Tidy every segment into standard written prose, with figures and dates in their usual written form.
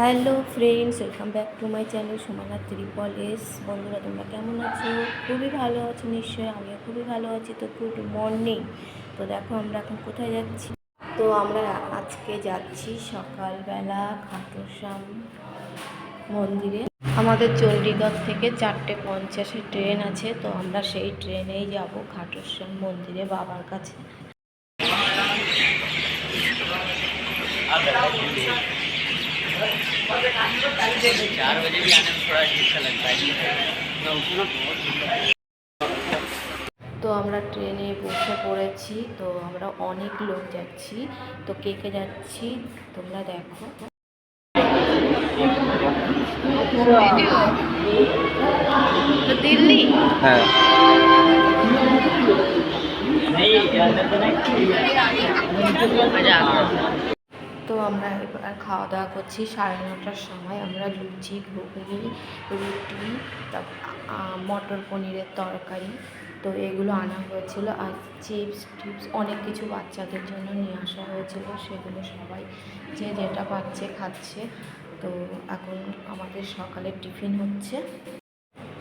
Hello friends, welcome back to my channel Sumana triple S. বন্ধুরা, তোমরা কেমন আছো? খুবই ভালো আছো নিশ্চয়ই, আমিও খুবই ভালো আছি। তো গুড মর্নিং। তো দেখো আমরা এখন কোথায় যাচ্ছি। তো আমরা আজকে যাচ্ছি সকালবেলা খাটুশ্যাম মন্দিরে। আমাদের চণ্ডীগড় থেকে 4:50 ট্রেন আছে, তো আমরা সেই ট্রেনেই যাব খাটুশ্যাম মন্দিরে বাবার কাছে। তো আমরা ট্রেনে বসে পড়েছি। তো আমরা অনেক লোক যাচ্ছি। তো কে কে যাচ্ছি তোমরা দেখো। তো দিল্লি, হ্যাঁ। তো আমরা এবার খাওয়া দাওয়া করছি 9:30টার সময়। আমরা লুচি, ঘুগনি, রুটি, তারপর মটর পনিরের তরকারি, তো এগুলো আনা হয়েছিল। আর চিপস টিপস অনেক কিছু বাচ্চাদের জন্য নিয়ে আসা হয়েছিল, সেগুলো সবাই যে যেটা পাচ্ছে খাচ্ছে। তো এখন আমাদের সকালে টিফিন হচ্ছে।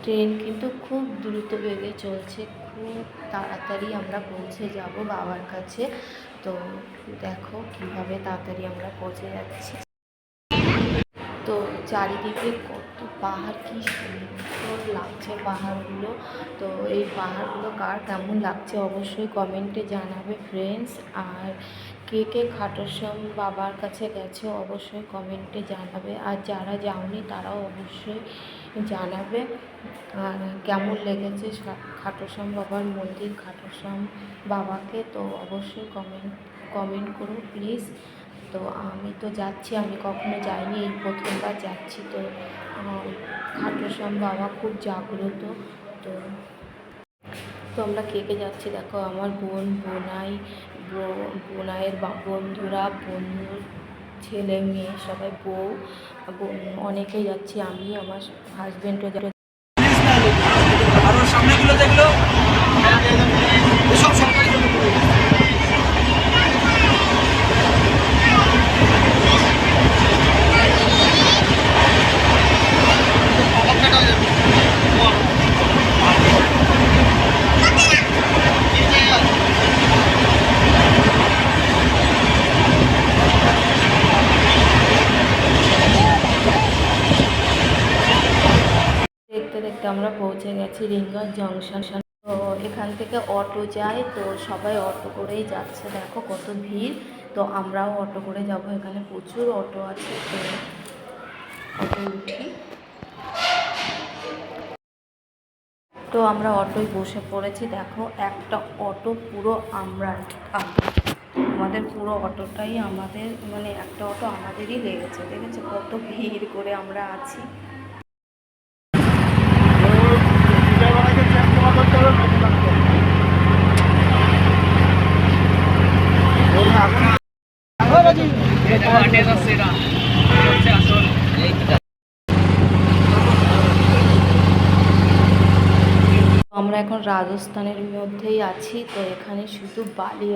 ট্রেন কিন্তু খুব দ্রুত বেগে চলছে, খুব তাড়াতাড়ি আমরা পৌঁছে যাব বাবার কাছে। তো দেখো কিভাবে তাড়াতাড়ি আমরা পৌঁছে যাচ্ছি। তো চারিদিকে কত পাহাড়, কি সুন্দর লাগছে পাহাড়গুলো। তো এই পাহাড়গুলো কার কেমন লাগছে অবশ্যই কমেন্টে জানাবে ফ্রেন্ডস। আর কে কে খাটুশ্যাম বাবার কাছে গেছে অবশ্যই কমেন্টে জানাবে। আর যারা যাওনি তারাও অবশ্যই জানাবে আর কেমন লেগেছে খাটুশ্যাম বাবার মন্দির, খাটুশ্যাম বাবাকে। তো অবশ্যই কমেন্ট করুন প্লিজ। তো আমি তো যাচ্ছি, আমি কখনো যাইনি, এই প্রথমবার যাচ্ছি। তো খাটুশ্যাম বাবা খুব জাগ্রত। তো তো আমরা কে কে যাচ্ছি দেখো। আমার বোনাইয়ের বন্ধুরা, বন্ধুর ছেলে মেয়ে সবাই, বউ, অনেকেই যাচ্ছি। আমি আমার হাজব্যান্ডও যাচ্ছি। দেখতে দেখতে আমরা পৌঁছে গেছি রিঙ্গার জংশন। তো এখান থেকে অটো যায়, তো সবাই অটো করেই যাচ্ছে। দেখো কত ভিড়। তো আমরাও অটো করে যাব, এখানে প্রচুর অটো আছে। তো অটো উঠি। তো আমরা অটোয় বসে পড়েছি। দেখো একটা অটো পুরো আমাদের পুরো অটোটাই আমাদের, মানে একটা অটো আমাদেরই লেগেছে। দেখেছো কত ভিড় করে আমরা আছি। আমরা এখন রাজস্থানের মধ্যেই আছি। তো এখানে শুধু বালি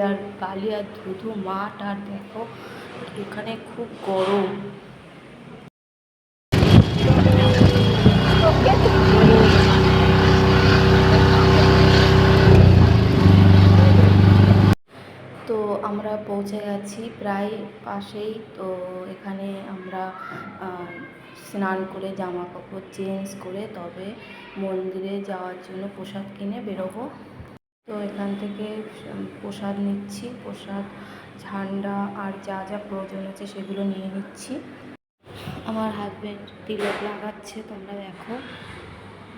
আর ধুধু মাঠ। আর দেখো এখানে খুব গরম। তো আমরা পৌঁছে গেছি প্রায় পাশেই। তো এখানে আমরা স্নান করে জামা কাপড় চেঞ্জ করে তবে মন্দিরে যাওয়ার জন্য প্রসাদ কিনে বেরোবো। তো এখান থেকে প্রসাদ নিচ্ছি, প্রসাদ, ঝান্ডা আর যা যা প্রয়োজন আছে সেগুলো নিয়ে নিচ্ছি। আমার হাজব্যান্ড তিলক লাগাচ্ছে, তোমরা দেখো।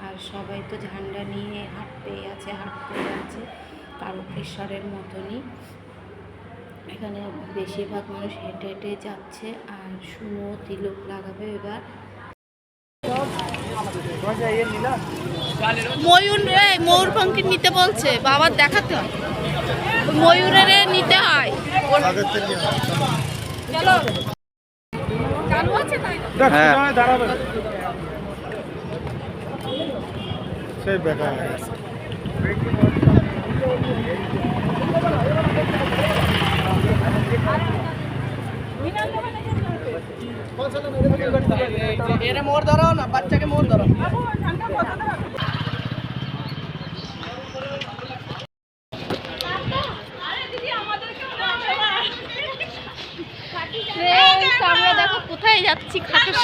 আর সবাই তো ঝান্ডা নিয়ে হাঁটতেই আছে তারকেশ্বরের মতনই। এখানে বেশিরভাগ মানুষ হেঁটে হেঁটে যাচ্ছে। আর শুনো তিলক লাগাবে এবার। ময়ূরপঙ্খী নিতে বলছে, বাবার দেখাতে হয়, ময়ূরের নিতে হয়। চলো চালু আছে তাই দাঁড়াবে সেই বেকার এরা মোড় ধরাও না, বাচ্চাকে মোড় ধরাও। আমরা দেখো কোথায় যাচ্ছি, খাটুর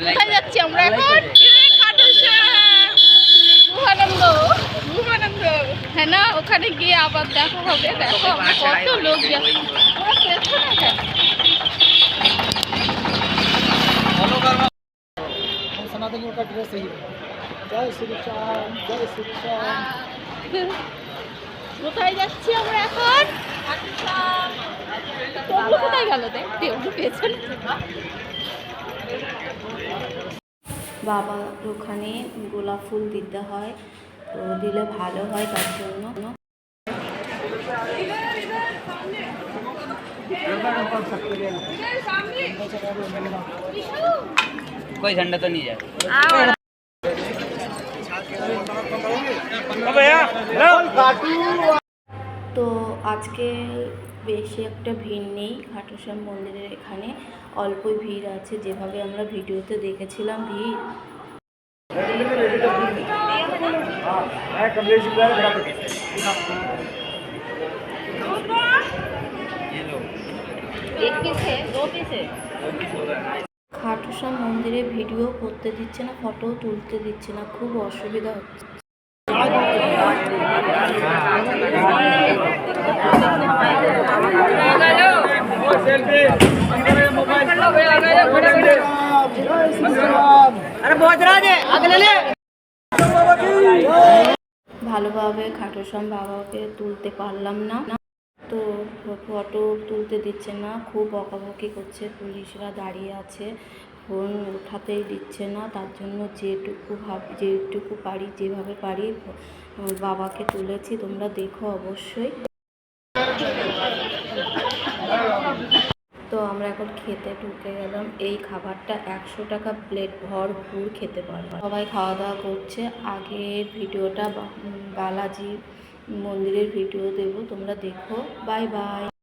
কোথায় যাচ্ছি আমরা এখন? হ্যাঁ না, ওখানে গিয়ে আবার দেখা হবে। দেখো আমরা কত লোক যাচ্ছি। सनातनियों का ड्रेस ही है। जय श्री राम, जय श्री राम। কোথায় যাচ্ছি আমরা এখন? টবলু কোথায় গেল? টবলু পেছনে। বাবার ওখানে গোলাপ ফুল দিতে হয়, তো দিলে ভালো হয়, তার জন্য। कोई झंडा तो नहीं जाए। তো আজকে বেশি একটা ভিড় নেই খাটুশ্যাম মন্দিরের এখানে, অল্পই ভিড় আছে, যেভাবে আমরা ভিডিওতে দেখেছিলাম ভিড়। খাটুশ্যাম মন্দিরে ভিডিও করতে দিচ্ছে না, ফটো তুলতে দিচ্ছে না, খুব অসুবিধা হচ্ছে। ভালোভাবে খাটুশ্যাম বাবাকে তুলতে পারলাম না, তো ফটো তুলতে দিচ্ছে না, খুব বকাবকি করছে, পুলিশরা দাঁড়িয়ে আছে, ফোন উঠাতেই দিচ্ছে না। তার জন্য যেটুকু পারি, যেভাবে পারি বাবাকে তুলেছি, তোমরা দেখো অবশ্যই। তো আমরা এখন খেতে ঢুকে গেলাম। এই খাবারটা 100 টাকা প্লেট, ভরপুর খেতে পারবো। সবাই খাওয়া দাওয়া করছে। আগের ভিডিওটা বালাজি মন্দিরের ভিডিও দেবো, তোমরা দেখো। Bye bye.